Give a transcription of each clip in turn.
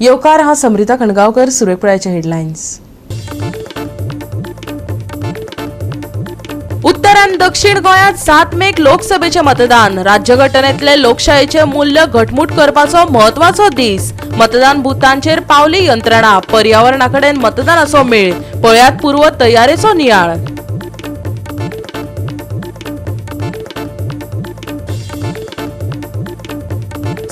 येवकार हा समृता खणगावकर, सुरेखपळ्याचे हेडलाईन्स। उत्तर आणि दक्षिण गोंयांत 7 मेक लोकसभेचे मतदान। राज्यघटनेतले लोकशायेचे मूल्य घटमूट करपाचो महत्वाचो दीस। मतदान बुथांचेर पावली यंत्रणा। पर्यावरणाकडेन मतदानाचो मेळ। पळयात पूर्व तयारेचो नियाळ।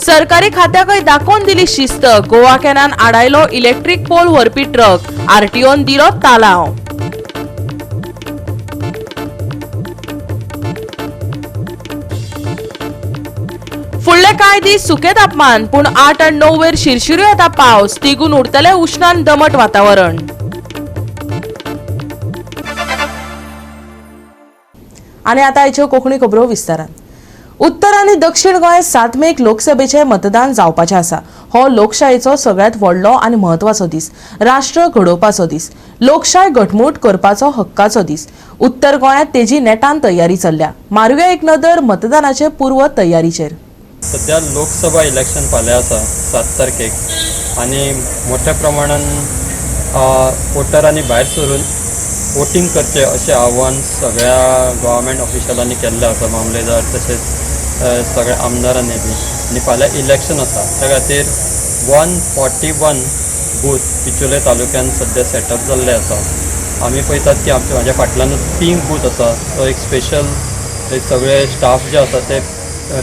सरकारी खात्याकय दाखोवन दिली शिस्त। गोवा कॅनान आडायलो इलेक्ट्रिक पोल व्हरपी ट्रक। आरटीओन दिलो तालाव। फुडले कांय दीस सुके तापमान, पूण 8 आनी 9 वेर शिरशिरो येता पावस। तिगून उरतले उष्ण आनी दमट वातावरण। आनी आतां आयच्यो कोंकणी खबरो विस्तारान। उत्तर आनी दक्षिण गोंय 7 मेक लोकसभेचे मतदान जावपाचे आसा। हो लोकशायेचो सगळ्यात व्हडलो आनी महत्वाचो दीस। राष्ट्र घडोवपाचो दीस। लोकशाय घटमूट करपाचो हक्काचो दीस। उत्तर गोंयांत तेजी नेटान तयारी चल्ल्या। मारुया एक नदर मतदानाचे पूर्व तयारीचेर। सध्या लोकसभा इलेक्शन फाल्यां आसा 7 तारखेक आनी मोठ्या प्रमाणान वोटरांनी भायर सरून वोटींग करचें अशें आव्हान सगळ्या गव्हर्मेंट ऑफिशलांनी केल्लें आसा। मामलेदार तशेंच सगळ्या आमदारांनी बी। आनी फाल्यां इलेक्शन आसा त्या खातीर 141 बूथ बिचोले तालुक्यान सध्या सेटअप जाल्ले आसा। आमी पळयतात की म्हाज्या फाटल्यानूच 3 बूथ आसा। तो एक स्पेशल सगळे स्टाफ जे आसा ते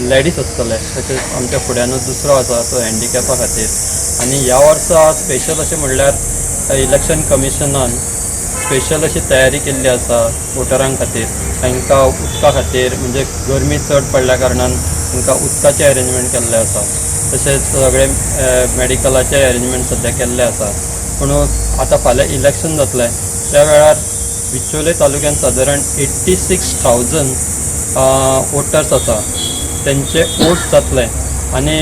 लेडीज आसतले। तशेंच आमच्या फुड्यानूच दुसरो आसा तो हँडिकॅपा खातीर। आनी ह्या वर्सा स्पेशल अशें म्हणल्यार इलेक्शन कमिशनान स्पेशल अशी तयारी केल्ली आसा वोटरां खातीर। तांकां उदका खातीर म्हणजे गरमी चड पडल्या कारणान तांकां उदकाचें अरेंजमेंट केल्लें आसा। तशेंच सगळे मेडिकलाचे अरेंजमेंट सद्या केल्ले आसा। पूण आतां फाल्यां इलेक्शन जातलें त्या वेळार बिचोले तालुक्यान सादारण 86,000 वोटर्स आसा। तेंचे वोट जातले आनी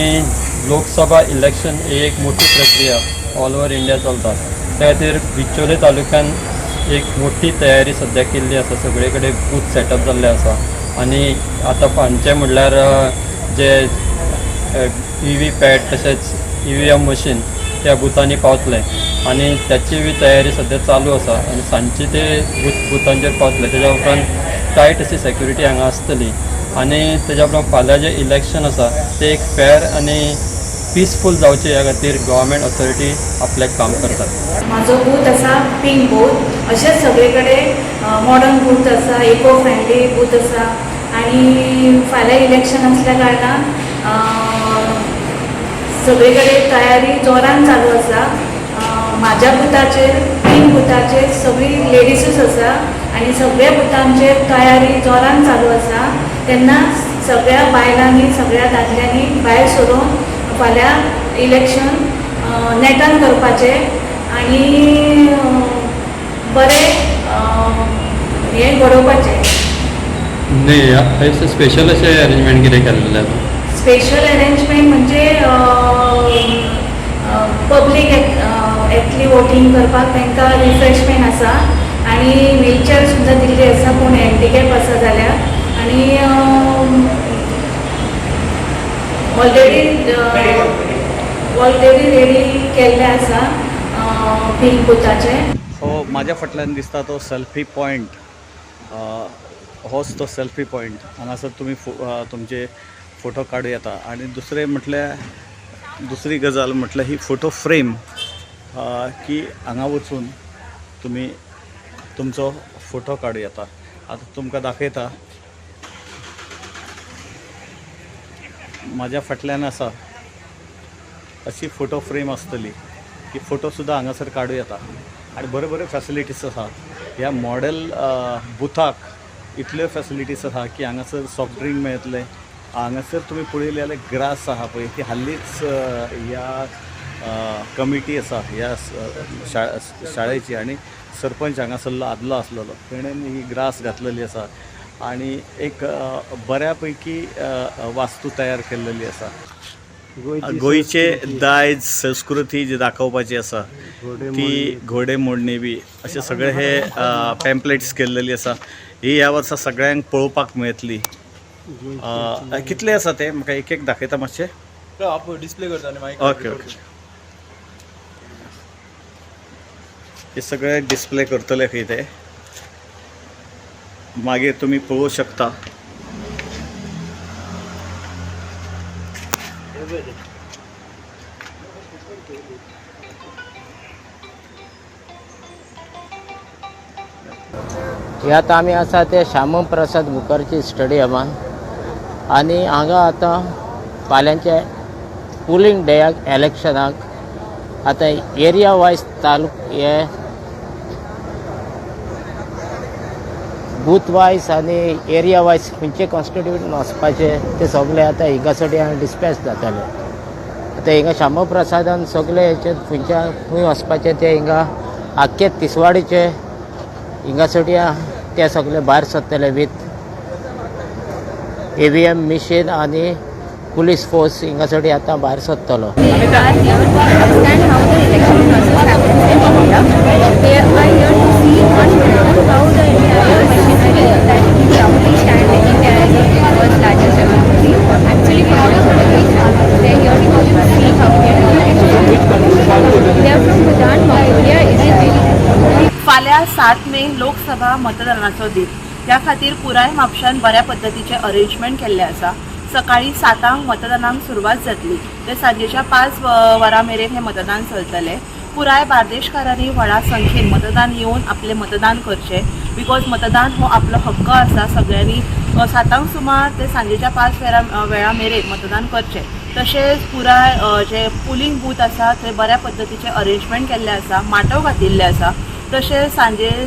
लोकसभा इलेक्शन ही एक मोठी प्रक्रिया ऑल ओवर इंडिया चलता। त्या खातीर बिचोले तालुक्यान एक मोठी तयारी सद्या केल्ली आसा। सगळे कडेन बूथ सेटअप जाल्ले आसा आनी आतां फांचे म्हणल्यार जे EV तशेंच EVM मशीन त्या बुथांनी पावतले आनी त्याची बी तयारी सद्या चालू आसा। आनी सांजची ते बुथांचेर पावतले। तेज्या उपरांत टायट अशी सेक्युरिटी हांगा आसतली आनी तेज्या उपरांत फाल्यां जे इलेक्शन आसा ते एक फेअर आनी पीसफूल जावचें ह्या खातीर गव्हर्मेंट ऑथॉरिटी आपलें काम करतात। म्हाजो बूथ आसा पिंक बूथ। अशेंच सगळे कडेन मॉडर्न बूथ आसा, इको फ्रेंडली बूथ आसा आनी फाल्यां इलेक्शन आसल्या कारणान सगळे कडेन तयारी जोरान चालू आसा। म्हाज्या बुथाचेर पिंक बुथाचेर सगळी लेडीजूच आसा आनी सगळ्या बुथांचेर तयारी जोरान चालू आसा। तेन्ना सगळ्या बायलांनी सगळ्या दादल्यांनी भायर सरून फाल्यां इलेक्शन नेटान करपाचें आनी बरें हें घडोवपाचें। न्ही स्पेशल अशें अरेंजमेंट कितें केल्लें आसा? स्पेशल अरेंजमेंट म्हणजे पब्लीक येतली वोटींग करपाक तांकां रिफ्रेशमेंट आसा आनी व्हीलचेअर सुद्दां दिल्ली आसा कोण हँडिकॅप आसा जाल्यार। आनी ऑलरेडी रेडी केल्ले आसा पिंक बुथाचे। हो म्हाज्या फाटल्यान दिसता तो सेल्फी पॉयंट। होच तो सेल्फी पॉयंट। हांगासर तुमी तुमचे फोटो काडूं येता। आनी दुसरी गजाल म्हटल्यार ही फोटो फ्रेम की हांगा वचून तुमी तुमचो फोटो काडूं येता। आतां तुमकां दाखयता म्हाज्या फाटल्यान आसा अशी फोटो फ्रेम आसतली की फोटो सुद्दां हांगासर काडूं येता। आनी बऱ्यो बऱ्यो फॅसिलिटीज आसा ह्या मॉडेल बुथाक। इतल्यो फॅसिलिटीज आसा की हांगासर सॉफ्ट ड्रिंक मेळटलें। हांगासर तुमी पळयलें जाल्यार ग्रास आहा पळय ती हाल्लीच ह्या कमिटी आसा ह्या शाळेची आनी सरपंच हांगासरलो आदलो आसलेलो तेणेन ही ग्रास घातलेली आसा आनी एक बऱ्या पैकी वास्तू तयार केल्लेली आसा। गोंयचे दायज संस्कृती जी दाखोवपाची आसा ती घोडेमोडणी बी अशें सगळे हे पॅम्पलेट्स केल्लेली आसा। ही ह्या वर्सा सगळ्यांक पळोवपाक मेळटली। कितले आसा ते म्हाका एक एक दाखयता मातशें? डिस्प्ले करता न्ही मागीर। Okay okay. हे सगळे डिस्प्ले करतले इथे मागे तुम्ही पळवू शकता. ह्यात आमी आसा ते श्यामप्रसाद मुखर्जी स्टेडियमान आनी हांगा आतां फाल्यांचे पुलिंग डेयाक इलेक्शनाक आतां एरिया वायज हे बूथ वायज आनी एरिया वायज खंयचे कॉन्स्टिट्यूशन वचपाचे ते सगळे आतां हिंगासोटी हांगा डिस्पॅच जाताले. आतां हिंगा श्यामप्रसादान सगळे हेचे खंयच्या खंय वचपाचे ते हिंगा आख्खे तिसवाडीचे हिंगासोटी ते सगळे भायर सरतले विथ EVM मिशीन आनी पुलीस फोर्स हिंगासोटी आतां भायर सरतलो. फाल्यां 7 मे लोकसभा मतदानाचो दीस. त्या खातीर पुराय म्हापशान बऱ्या पद्दतीचे अरेंजमेंट केल्ले आसा. सकाळी 7 मतदानाक सुरवात जातली ते सांजेच्या 5 वरां मेरेन हे मतदान चलतले. पुराय बार्देशकारांनी व्हडा संख्येन मतदान येवन आपले मतदान करचे बिकॉज मतदान हो आपलो हक्क आसा. सगळ्यांनी 7 सुमार ते सांजेच्या 5 वेळा मेरेन मतदान करचे. तशेंच पुराय जे पोलिंग बूथ आसा ते बऱ्या पद्दतीचे अरेंजमेंट केल्ले आसा, माटो घातिल्ले आसा. तशेंच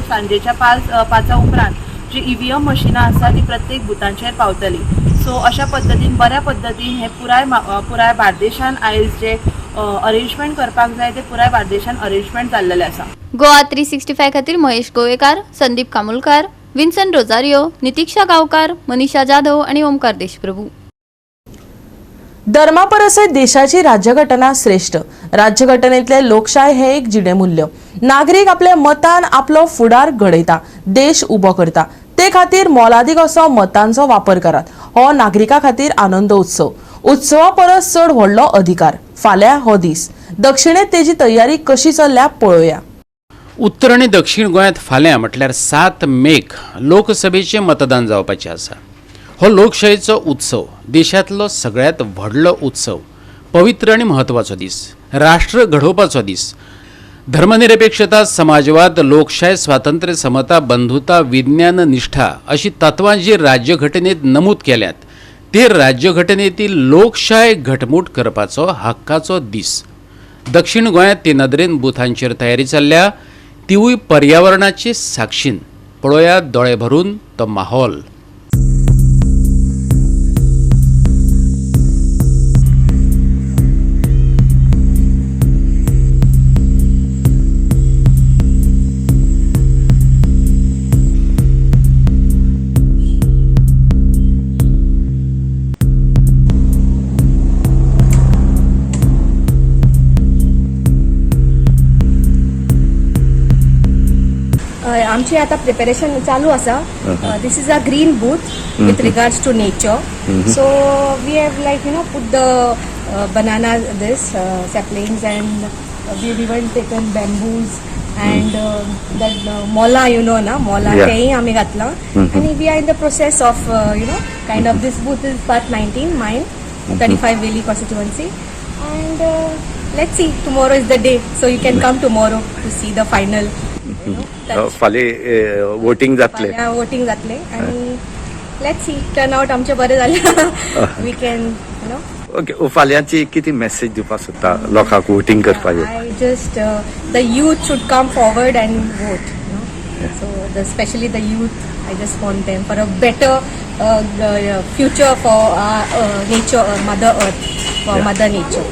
सांजेच्या 5 उपरांत जी EVM मशिनां आसा ती प्रत्येक बुथांचेर पावतली. सो अशा पद्दतीन बऱ्या पद्दतीन हे पुराय बार्देशान आयज जे अरेंजमेंट करपाक जाय ते पुराय बार्देशान अरेंजमेंट जाल्लेले आसा. गोवा 365 खातीर महेश गोवेकार, संदीप कामुलकार, विन्सन रोजारियो, नितीक्षा गांवकार, मनीषा जाधव आणि ओमकार देशप्रभू. धर्मापरसय देशाची राज्यघटना श्रेष्ठ. राज्यघटनेतले लोकशाय हे एक जिणेमूल्य. नागरीक आपल्या मतान आपलो फुडार घडयता, देश उबो करता. ते खातीर मोलादीक असो मतांचो वापर करात. हो नागरिकां खातीर आनंद उत्सव. उत्सवा परस चड व्हडलो अधिकार. फाल्यां हो दीस. दक्षिणेत तेजी तयारी कशी चल्ल्या पळोवया. उत्तर आणि दक्षिण गोंयांत फाल्यां म्हटल्यार 7 मेक लोकसभेचें मतदान जावपाचें आसा. हो लोकशायेचो उत्सव, देशांतलो सगळ्यांत व्हडलो उत्सव, पवित्र आनी म्हत्वाचो दीस, राष्ट्र घडोवपाचो दीस. धर्मनिरपेक्षता, समाजवाद, लोकशाय, स्वातंत्र्य, समता, बंधुता, विज्ञान, निष्ठा अशी तत्वां जी राज्यघटनेत नमूद केल्यात ते राज्यघटनेतील लोकशाय घटमूट करपाचो हक्काचो दीस. दक्षिण गोंयांत ते नदरेन बुथांचेर तयारी चल्ल्या, तिवूय पर्यावरणाचे साक्षीन. पळोवया दोळे भरून तो माहोल. आमची आता प्रिपरेशन चालू आसा. This is a green booth with regards to nature. So we have like put the banana saplings and we've even taken bamboos and that mola mola तेही आम्ही घातला. आणि we are in the process of kind of this booth is part 19 mine 35 Valley constituency and let's see, tomorrow is the day, so you can come tomorrow to see the final. फाल्यां voting जातले. Voting जातले आणि let's see turn out आमचे बरे जाले. We can okay. फाल्यांची किती message दिवपाक सोदता लोकांक वोटिंग करपाचें? I just the youth should come forward and vote. So specially the youth, I just want them for a better future for nature, mother earth, for mother nature.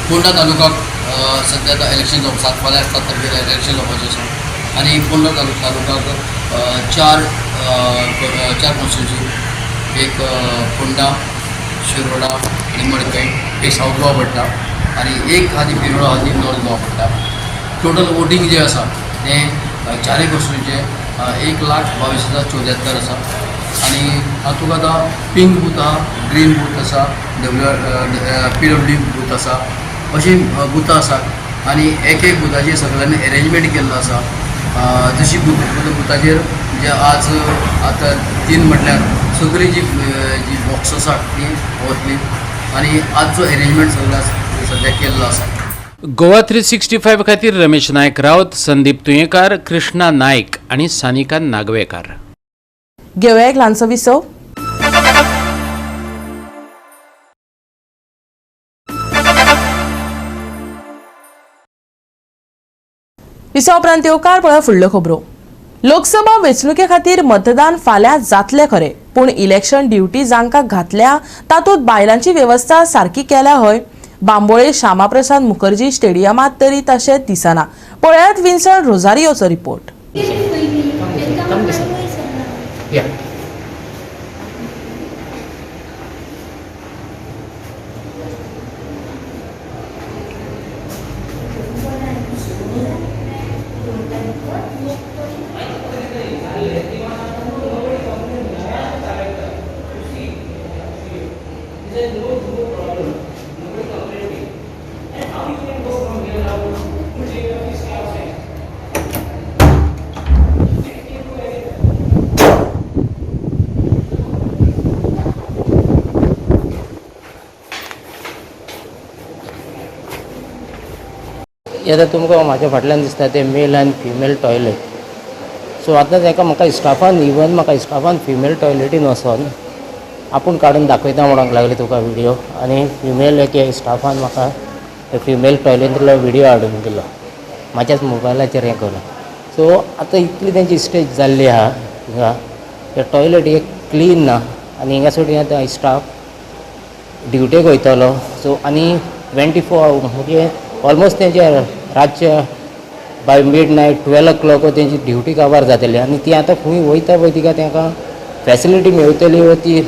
Ponda तालुकाक सध्या आतां election जावपाक फाल्यां 7 तारखेर इलेक्शन जावपाचें आसा आनी फोंडा तालुकाक चार कॉन्स्टिट्युन्सी एक फोंडा शिरोडा आनी मडकय एक साऊथ गोवा पडटा आनी एक आदी पिरोडा आदी नॉर्थ गोवा पडटा. टोटल वोटींग जें आसा तें चारय कॉन्स्टिट्युन्सीचें 1,22,074 आसा आनी हातूंत आतां पिंक बूथ आसा, ग्रीन बूथ आसा, PWD बूथ आसा, अशी बुथां आसात आनी एक बुथाचेर सगळ्यांनी अरेंजमेंट केल्लो आसा. जशी बुथाचेर जे आज आतां 3 म्हटल्यार सगळी जी बॉक्स आसात ती वतली आनी आजचो अरेंजमेंट सद्या केल्लो आसा. गोवा 365 खातीर रमेश नायक रावत, संदीप तुयेंकार, कृष्णा नायक आणि सानिका नागवेकार. घेऊया एक ल्हानसो विसव. विसव उपरांत येवकार पळय फुडल्यो खबरो. लोकसभा वेंचणुके खातीर मतदान फाल्यां जातले खरे, पूण इलेक्शन ड्युटी जांकां घातल्या तातूंत बायलांची वेवस्था सारकी केल्या हय. बांबोळे श्यामाप्रसाद मुखर्जी स्टेडियमात तरी तशें दिसना. पळयात विन्संट रोझारियोचो रिपोर्ट. आतां तुमकां म्हाज्या फाटल्यान दिसता ते मेल आनी फिमेल टॉयलेट. सो आतां ताका म्हाका स्टाफान फिमेल टॉयलेटीन वचोन आपूण काडून दाखयता म्हणूंक लागले तुका व्हिडियो आनी फिमेल एक स्टाफान म्हाका फिमेल टॉयलेटींतलो व्हिडियो हाडून दिलो म्हाज्याच मोबायलाचेर हें करून. सो आतां इतली तेंची स्टेज जाल्ली आहा हिंगा ते टॉयलेट एक क्लीन ना आनी हिंगा सोडी आतां स्टाफ ड्युटेक वयतलो. सो आनी 24 म्हणजे ऑलमोस्ट तेंचे रातचे बाय मिडनायट 12 o'clock तेंची ड्युटी कवर जातली आनी ती आतां खंय वयता पळय तिका तांकां फॅसिलिटी मेळटली व ती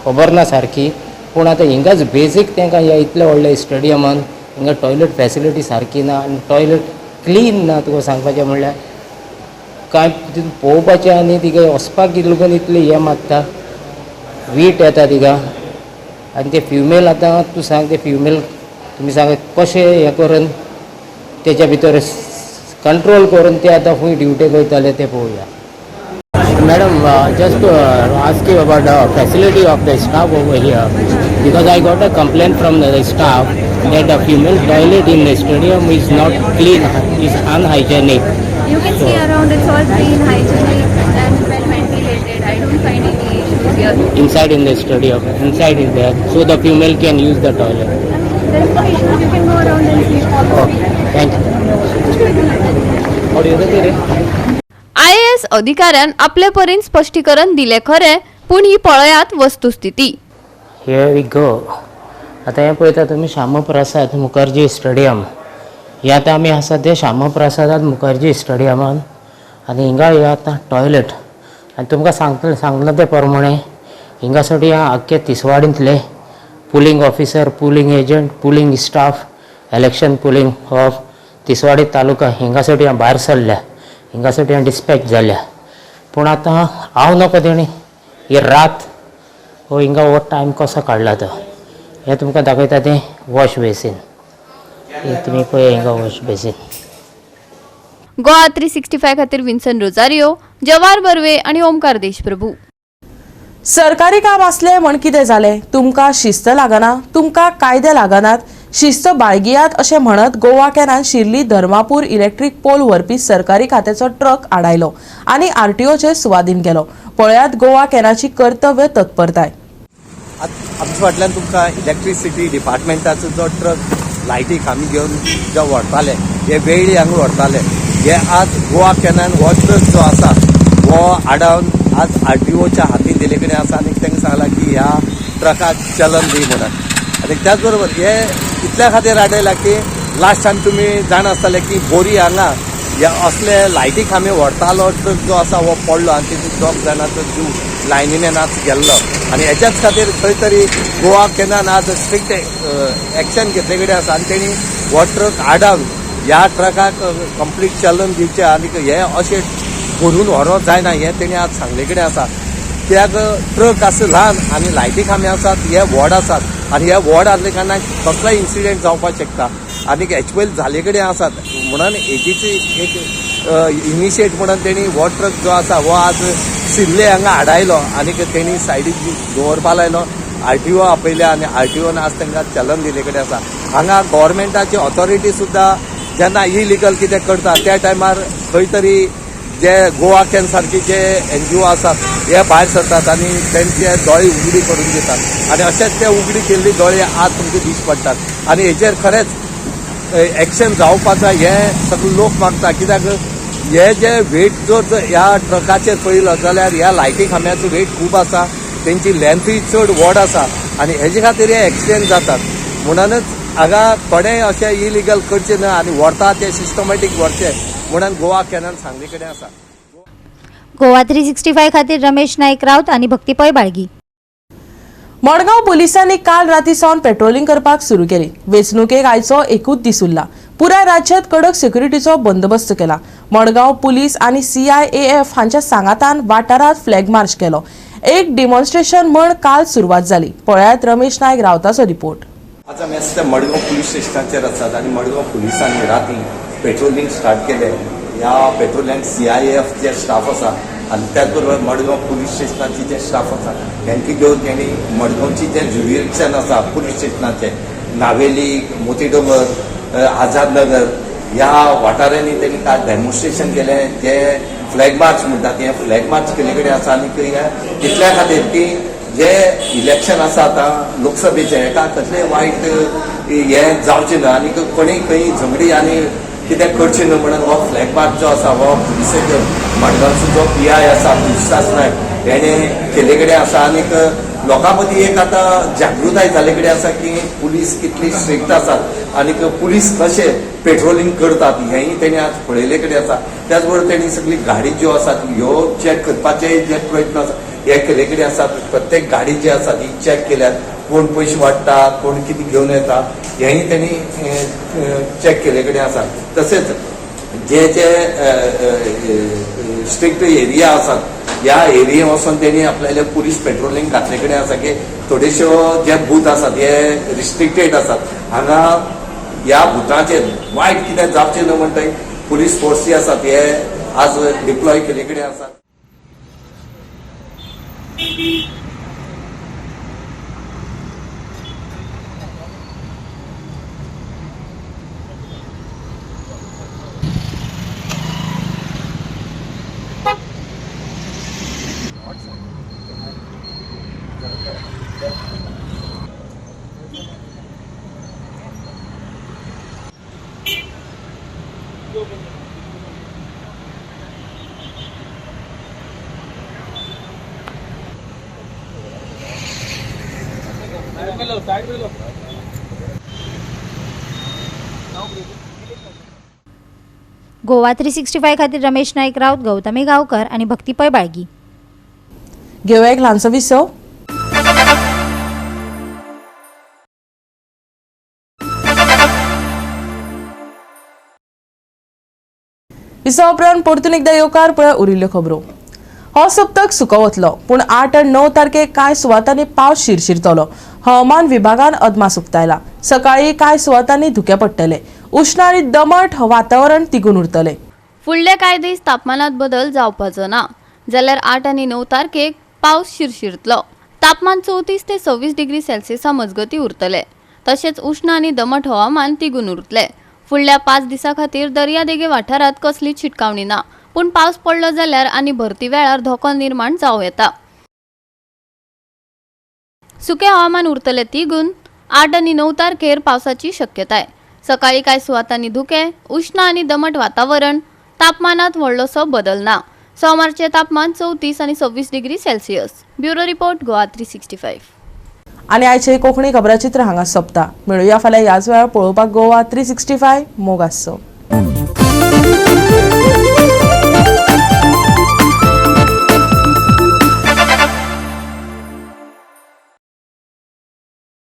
खबर ना सारकी. पूण आतां हिंगाच बेजीक तांकां ह्या इतल्या व्हडल्या स्टेडियमान हिंगा टॉयलेट फॅसिलिटी सारकी ना आनी टॉयलेट क्लीन ना. तुका सांगपाचें म्हणल्यार कांय तितून पळोवपाचें आनी तिका वचपाक लागून इतली हें मागता वीट येता तिका. आनी ते फिमेल आतां तूं सांग ते फिमेल तुमी सांग कशें हें करून तेच्या भितर कंट्रोल करून ते आतां खंय ड्युटेक वयताले ते पळोवया. Madam just ask you about the facility of the staff over here because I got a complaint from the staff that the female toilet in the stadium is not clean, is unhygienic. You can see around it's all clean, hygienic and well ventilated. I don't find any issues here. Inside in the stadium, inside is there, so the female can use the toilet. There is no issue. You can go around and see. Okay, thank you. How do you do it? IAS अधिकाऱ्यान आपले परीन स्पष्टीकरण दिले खरे, पूण ही पळयात वस्तुस्थिती. Here we go. आता हें पळयता तुमी श्यामप्रसाद मुखर्जी स्टेडियम. हे आतां आमी आसा ते श्यामप्रसाद मुखर्जी स्टेडियमान आनी हिंगा हे आतां टॉयलेट आनी तुमकां सांगलें ते प्रमाणे हिंगा साठी आख्खे तिसवाडींतले polling officer, polling agent, polling staff, election polling of Tiswadi taluka हिंगा साठी भायर सरल्या, हिंगा साठी डिस्पॅच जाल्या. पूण आतां हांव नको तेणी ही रात हो हिंगा हो टायम कसो काडला तो हे तुमकां दाखयता तें वॉश बेसीन. हे तुमी पळय हिंगा वॉश बेसीन. गोवा 365 खातीर विन्सन रोझारियो, जवाहर बर्वे आणि ओमकार देशप्रभू. सरकारी काम असले म्हण कितें जालें? तुमकां शिस्त लागना, तुमकां कायदे लागनात, शिस्त बाळगियात अशें म्हणत गोवा कॅनान शिर्ली धर्मापूर इलेक्ट्रीक पोल व्हरपी सरकारी खात्याचो ट्रक आडायलो आनी RTOचे सुवादीन गेलो. पळयात गोवा कॅनाची कर्तव्य तत्परताय. आमच्या फाटल्यान तुमकां इलेक्ट्रिसिटी डिपार्टमेंटाचो जो ट्रक लायटी खांबी घेवन जे व्हरताले हे वेळी हांगा व्हरताले हे आज गोवा कॅनान हो ट्रक जो आसा हो आडावन आज RTOच्या हाती दिले कडेन आसा आनी तांकां सांगलां की ह्या ट्रकाक चलन दी म्हणून. आणि त्याच बरोबर हे इतल्या खातीर आडयला की लास्ट टायम तुमी जाण आसतले की बोरी हांगा हे असले लायटी खांबे व्हरतालो ट्रक जो आसा हो पडलो आनी तितून 2 जाणांचो जीव लायनीन आज गेल्लो आनी हेच्याच खातीर खंय तरी गोवा केनान आज स्ट्रिक्ट एक्शन घेतले कडेन आसा आनी तेणी हो ट्रक आडावन ह्या ट्रकाक कंप्लीट चलन दिवचें आनी हे अशें भरून व्हरोंक जायना हें तेणी आज सांगले कडेन आसा कित्याक ट्रक आसा ल्हान आनी लायटी खांबे आसात हे व्हड आसात आनी हे व्हड आसले कारणान कसलोय इन्सिडेंट जावपाक शकता आनी हेचे पयलीं जाले कडेन आसात म्हणून हेजीची एक इनिशिएट म्हणून तेणी हो ट्रक जो आसा हो आज सिल्ले हांगा हाडायलो आनी तेणी सायडीक दवरपा लायलो RTO आपयल्या आनी RTOन आज तांकां चलन दिले कडेन आसा हांगा गव्हर्मेंटाची ऑथॉरिटी सुद्दां जेन्ना इलिगल कितें करता त्या टायमार खंय तरी जे गोवा कॅन सारखे जे NGO आसात हे भायर सरतात आनी तेंचे दोळे उगडी करून दितात आनी अशेंच ते उगडी केल्ली दोळे आज तुमकां दिश्ट पडटात आनी हेजेर खरेंच एक्शन जावपाक जाय हे सगळे लोक मागता कित्याक हे जे वेट जर ह्या ट्रकाचेर पळयलो जाल्यार ह्या लायटी खांब्याचो वेट खूब आसा तेंची लेंथूय चड व्हड आसा आनी हेजे खातीर हे एक्सिडेंट जातात म्हणूनच हांगा थोडे अशें इलिगल करचे ना आनी व्हरता ते सिस्टमॅटीक व्हरचे म्हणून गोवा कॅनान सांगले कडेन आसा. गोवा 365 खातीर रमेश नाईक राऊत आणि भक्तीपय बाळगी. मडगांव पुलिसांनी काल रातीसावन पेट्रोलिंग करपाक सुरू केली. वेंचणुकेक आयचो एकूच दीस उरला. पुराय राज्यांत कडक सिक्युरिटीचो बंदोबस्त केला. मडगांव पुलीस आनी CIAF हांच्या सांगातान वाठारांत फ्लॅग मार्च केलो. एक डेमॉन्स्ट्रेशन म्हण काल सुरवात जाली. पळयात रमेश नाईक रावताचो रिपोर्ट. आज आमी आसता मडगांव पुलीस स्टेशनाचेर आसात आनी मडगांव पुलिसांनी राती पेट्रोलिंग स्टार्ट केले. ह्या पेट्रोलिंग CIAF जे स्टाफ आसा आनी त्याच बरोबर मडगांव पुलीस स्टेशनाचे जे स्टाफ आसा तांकां घेवन तेणी मडगांवची जे ज्युरिडिक्शन आसा पुलीस स्टेशनाचे नावेली, मोतीडोंगर, आझाद नगर ह्या वाठारांनी तेणी काल डेमॉन्स्ट्रेशन केलें जे फ्लॅग मार्च म्हणटात हे फ्लॅग मार्च केले कडेन आसा आनी इतल्या खातीर की जे इलेक्शन आसा आतां लोकसभेचे हेका कसलें वायट हे जावचें ना आनी कोणीय खंय झगडी आनी कितें करचें न्हू म्हणून हो फ्लॅग मार्च जो आसा हो पुलिसाचो मडगांवचो जो PI आसा विश्वास नायक हेणें केले कडेन आसा आनीक लोकां मदीं एक आतां जागृताय जाले कडेन आसा की पुलीस कितली स्ट्रिक्ट आसात आनीक पुलीस कशे पेट्रोलिंग करतात हेंय तेणी आज पळयले कडेन आसा. त्याच बरोबर तेणी सगळी गाडी ज्यो आसात ह्यो चॅक करपाचे जे प्रयत्न आसा हे केले कडेन आसात. प्रत्येक गाडी जी आसा ती चॅक केल्यात कोण पयशे वाडटा कोण कितें घेवन येता हेंय तेणी चॅक केले कडेन आसा. तशेंच जे स्ट्रिक्ट एरिया आसात ह्या एरिये वचून तेणी आपल्याले पुलीस पेट्रोलिंग घातले कडेन आसा की थोडेश्यो जे बूथ आसात हे रिस्ट्रिक्टेड आसात. हांगा ह्या बुथाचेर वायट कितें जावचें न्हू म्हणटा पुलीस फोर्स जे आसात हे आज डिप्लॉय केले कडेन आसात. गोवा 365 खातीर रमेश नाईक राऊत, गौतमी गावकर आणि भक्तीपय बाळगी. घेऊया एक ल्हानसो विसव. विसव उपरांत परतून एकदा येवकार पळय उरिल्ल्यो खबरो. हो सप्तक सुको वतलो पूण 8 आनी 9 तारखेक कांय सुवातांनी पावस शिरशिरतलो. हवामान विभागान अदमास उक्तायला. सकाळी कांय सुवातांनी धुके पडटले. उष्ण आनी दमट वातावरण तिगून उरतले. फुडले कांय दीस तापमानात बदल जावपाचो ना जाल्यार 8 आनी 9 तारखेक पावस शिरशिरतलो. तापमान 34 ते 26 डिग्री सेल्सियसा मजगती उरतले. तशेंच उष्ण आनी दमट हवामान तिगून उरतले. फुडल्या 5 दिसां खातीर दर्यादेगे वाठारात कसलीच शिटकावणी ना पूण पावस पडलो जाल्यार आनी भरती वेळार धोको निर्माण जावं येता. सुके हवामान उरतले तिगून 8 आनी 9 तारखेर पावसाची शक्यताय. सकाळी कांय सुवातांनी धुके, उष्ण आनी दमट वातावरण, तापमानात व्हडलोसो बदल ना. सोमारचे तापमान 34 आनी 26 degree Celsius. Bureau report Goa 365. आनी आयचे कोंकणी खबराचित्र हांगा सोंपता. मेळुया फाल्यां ह्याच वेळार पळोवपाक गोवा 365 मोग आसचो.